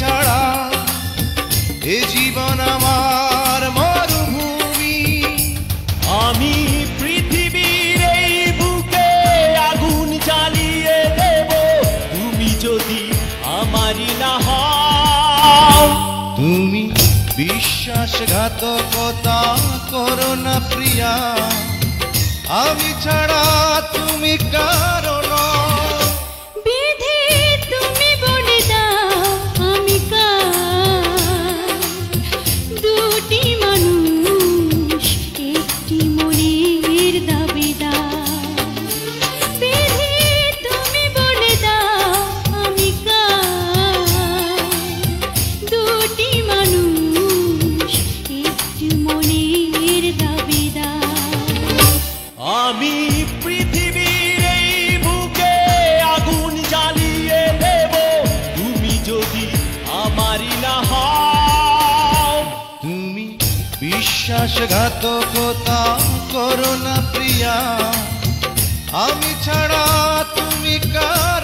ছাড়া এ জীবন আমার মরুভূমি। আমি পৃথিবীর এই বুকে আগুন জ্বালিয়ে দেব তুমি যদি আমারই না হও। তুমি বিশ্বাসঘাতকতা করো না প্রিয়া, আমি ছাড়া তুমি কারো নও। বিধি তুমি বলে দাও আমি কার, দুটি মানুষ একটি মনের দাবিদার। বিধি তুমি বলে দাও আমি কার, দুটি মানুষ একটি মনের দাবিদার। আমি পৃথিবীর এই বুকে আগুন জ্বালিয়ে দেব তুমি যদি আমারই না হও। তুমি বিশ্বাসঘাতকতা করো না প্রিয়া, আমি ছাড়া তুমি কার